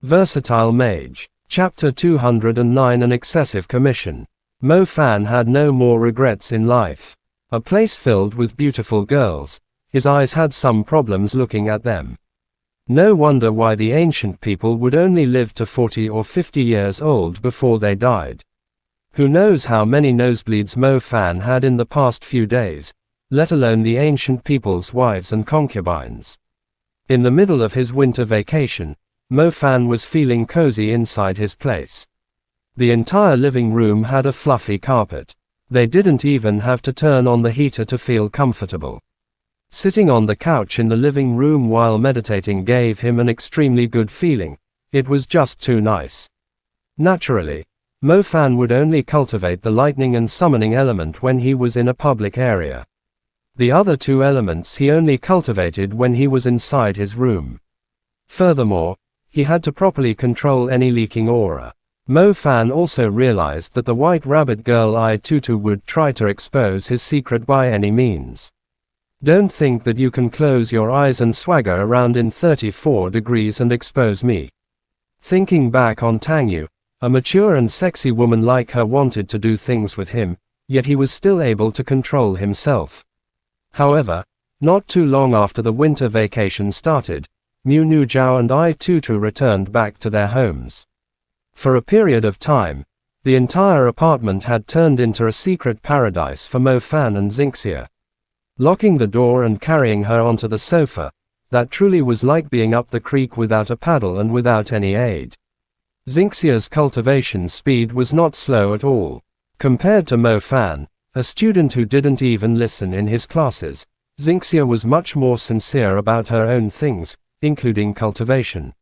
Versatile Mage. Chapter 209 An Excessive Commission. Mo Fan had no more regrets in life. A place filled with beautiful girls. His eyes had some problems looking at them. No wonder why the ancient people would only live to 40 or 50 years old before they died. Who knows how many nosebleeds Mo Fan had in the past few days, let alone the ancient people's wives and concubines. In the middle of his winter vacation, Mo Fan was feeling cozy inside his place. The entire living room had a fluffy carpet. They didn't even have to turn on the heater to feel comfortable. Sitting on the couch in the living room while meditating gave him an extremely good feeling. It was just too nice. Naturally, Mo Fan would only cultivate the lightning and summoning element when he was in a public area. The other two elements he only cultivated when he was inside his room. Furthermore, he had to properly control any leaking aura. Mo Fan also realized that the white rabbit girl Ai Tutu would try to expose his secret by any means. Don't think that you can close your eyes and swagger around in 34 degrees and expose me. Thinking back on Tangyu, a mature and sexy woman like her wanted to do things with him, yet he was still able to control himself. However, not too long after the winter vacation started, Mu Nu Zhao and Ai Tutu returned back to their homes. For a period of time, the entire apartment had turned into a secret paradise for Mo Fan and Xingxia. Locking the door and carrying her onto the sofa, that truly was like being up the creek without a paddle and without any aid. Xingxia's cultivation speed was not slow at all. Compared to Mo Fan, a student who didn't even listen in his classes, Xingxia was much more sincere about her own things, including cultivation.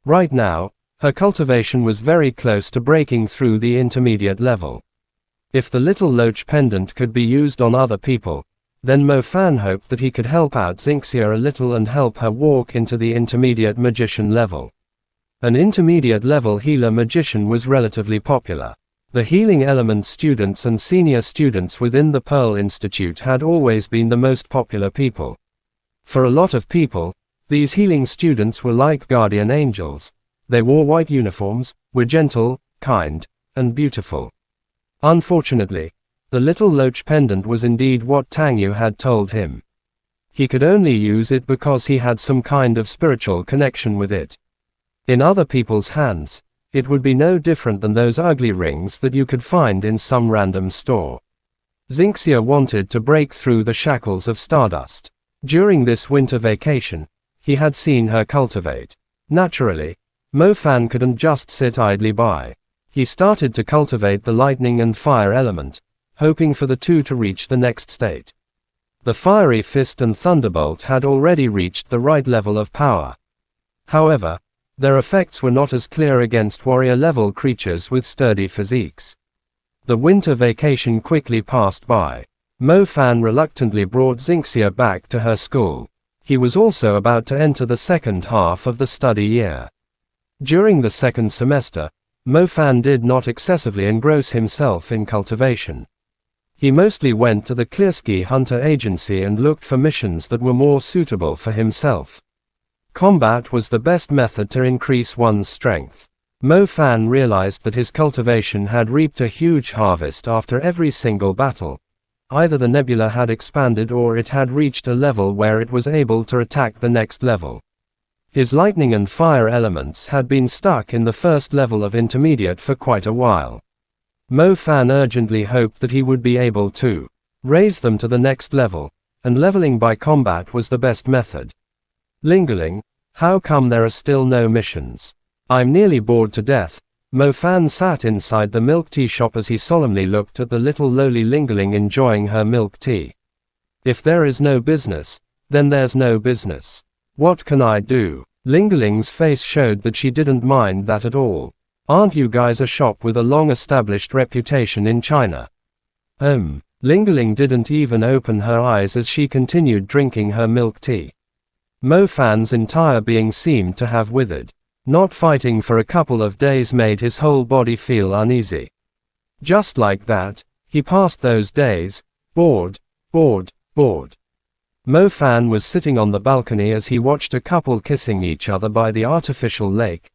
Right now, her cultivation was very close to breaking through the intermediate level. If the little loach pendant could be used on other people, then Mo Fan hoped that he could help out Xingxia a little and help her walk into the intermediate magician level. An intermediate level healer magician was relatively popular. The healing element students and senior students within the Pearl Institute had always been the most popular people. For a lot of people, these healing students were like guardian angels. They wore white uniforms, were gentle, kind, and beautiful. Unfortunately, the little loach pendant was indeed what Tangyu had told him. He could only use it because he had some kind of spiritual connection with it. In other people's hands, it would be no different than those ugly rings that you could find in some random store. Xingxia wanted to break through the shackles of stardust. During this winter vacation, he had seen her cultivate. Naturally, Mo Fan couldn't just sit idly by. He started to cultivate the lightning and fire element, hoping for the two to reach the next state. The fiery fist and thunderbolt had already reached the right level of power. However, their effects were not as clear against warrior-level creatures with sturdy physiques. The winter vacation quickly passed by. Mo Fan reluctantly brought Xingxia back to her school. He was also about to enter the second half of the study year. During the second semester, Mo Fan did not excessively engross himself in cultivation. He mostly went to the Clearski Hunter Agency and looked for missions that were more suitable for himself. Combat was the best method to increase one's strength. Mo Fan realized that his cultivation had reaped a huge harvest after every single battle. Either the nebula had expanded or it had reached a level where it was able to attack the next level. His lightning and fire elements had been stuck in the first level of intermediate for quite a while. Mo Fan urgently hoped that he would be able to raise them to the next level, and leveling by combat was the best method. Lingerling, how come there are still no missions? I'm nearly bored to death. Mo Fan sat inside the milk tea shop as he solemnly looked at the little lowly Lingerling enjoying her milk tea. If there is no business, then there's no business. What can I do? Lingerling's face showed that she didn't mind that at all. Aren't you guys a shop with a long-established reputation in China? Lingerling didn't even open her eyes as she continued drinking her milk tea. Mo Fan's entire being seemed to have withered. Not fighting for a couple of days made his whole body feel uneasy. Just like that, he passed those days, bored. Mo Fan was sitting on the balcony as he watched a couple kissing each other by the artificial lake.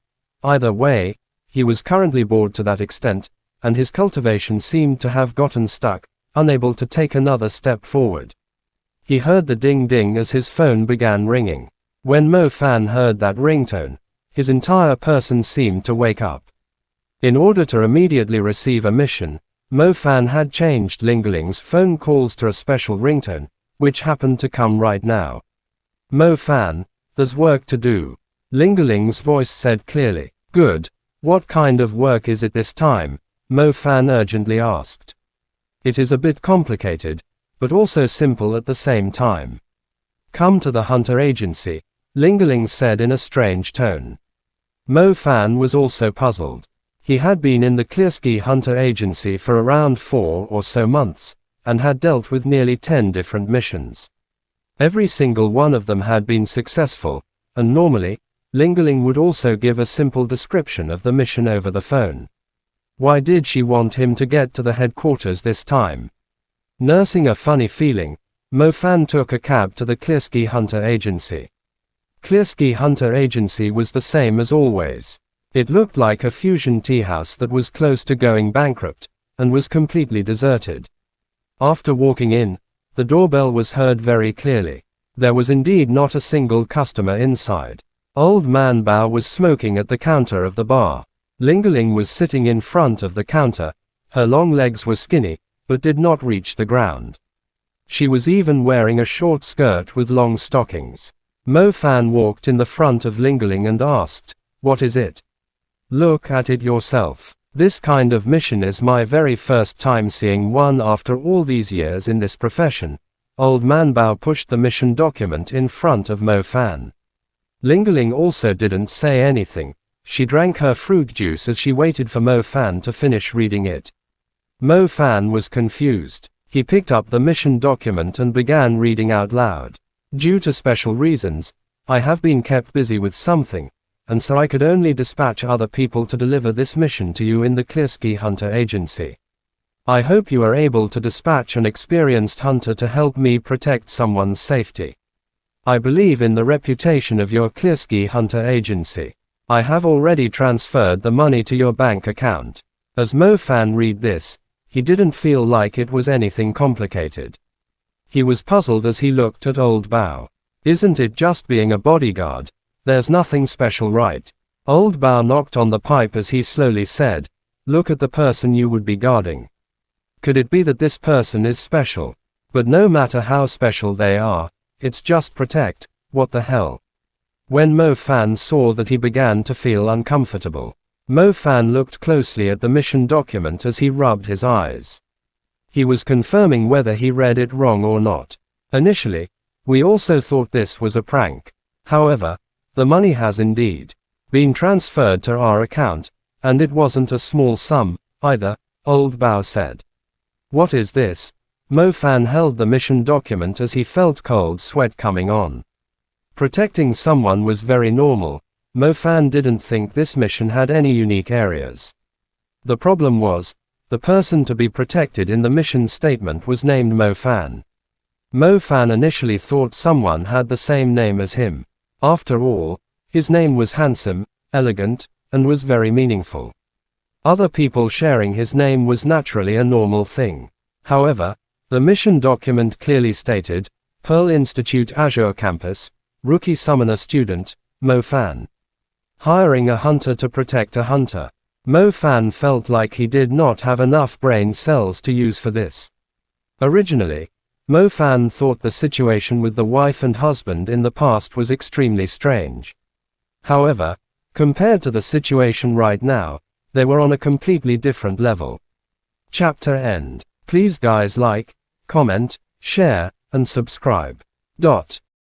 Either way, he was currently bored to that extent, and his cultivation seemed to have gotten stuck, unable to take another step forward. He heard the ding-ding as his phone began ringing. When Mo Fan heard that ringtone, his entire person seemed to wake up. In order to immediately receive a mission, Mo Fan had changed Lingling's phone calls to a special ringtone, which happened to come right now. Mo Fan, there's work to do. Lingling's voice said clearly. Good. What kind of work is it this time? Mo Fan urgently asked. It is a bit complicated, but also simple at the same time. Come to the Hunter Agency, Lingling said in a strange tone. Mo Fan was also puzzled. He had been in the Clearsky Hunter Agency for around 4 or so months, and had dealt with nearly 10 different missions. Every single one of them had been successful, and normally, Lingling would also give a simple description of the mission over the phone. Why did she want him to get to the headquarters this time? Nursing a funny feeling, Mo Fan took a cab to the Clearsky Hunter Agency. Clearsky Hunter Agency was the same as always. It looked like a fusion tea house that was close to going bankrupt, and was completely deserted. After walking in, the doorbell was heard very clearly. There was indeed not a single customer inside. Old Man Bao was smoking at the counter of the bar. Lingling was sitting in front of the counter. Her long legs were skinny, but did not reach the ground. She was even wearing a short skirt with long stockings. Mo Fan walked in the front of Lingling and asked, "What is it?" "Look at it yourself. This kind of mission is my very first time seeing one after all these years in this profession." Old Man Bao pushed the mission document in front of Mo Fan. Lingling also didn't say anything. She drank her fruit juice as she waited for Mo Fan to finish reading it. Mo Fan was confused. He picked up the mission document and began reading out loud. "Due to special reasons, I have been kept busy with something, and so I could only dispatch other people to deliver this mission to you in the Clearsky Hunter Agency. I hope you are able to dispatch an experienced hunter to help me protect someone's safety. I believe in the reputation of your Clearsky Hunter Agency. I have already transferred the money to your bank account." As Mo Fan read this, he didn't feel like it was anything complicated. He was puzzled as he looked at Old Bao. "Isn't it just being a bodyguard? There's nothing special, right?" Old Bao knocked on the pipe as he slowly said, "Look at the person you would be guarding. Could it be that this person is special? But no matter how special they are, it's just protect. What the hell?" When Mo Fan saw that, he began to feel uncomfortable. Mo Fan looked closely at the mission document as he rubbed his eyes. He was confirming whether he read it wrong or not. "Initially, we also thought this was a prank. However, the money has indeed been transferred to our account, and it wasn't a small sum, either," Old Bao said. "What is this?" Mo Fan held the mission document as he felt cold sweat coming on. Protecting someone was very normal. Mo Fan didn't think this mission had any unique areas. The problem was, the person to be protected in the mission statement was named Mo Fan. Mo Fan initially thought someone had the same name as him. After all, his name was handsome, elegant, and was very meaningful. Other people sharing his name was naturally a normal thing. However, the mission document clearly stated, Pearl Institute Azure Campus, Rookie Summoner Student, Mo Fan. Hiring a hunter to protect a hunter. Mo Fan felt like he did not have enough brain cells to use for this. Originally, Mo Fan thought the situation with the wife and husband in the past was extremely strange. However, compared to the situation right now, they were on a completely different level. Chapter end. Please guys like, comment, share, and subscribe.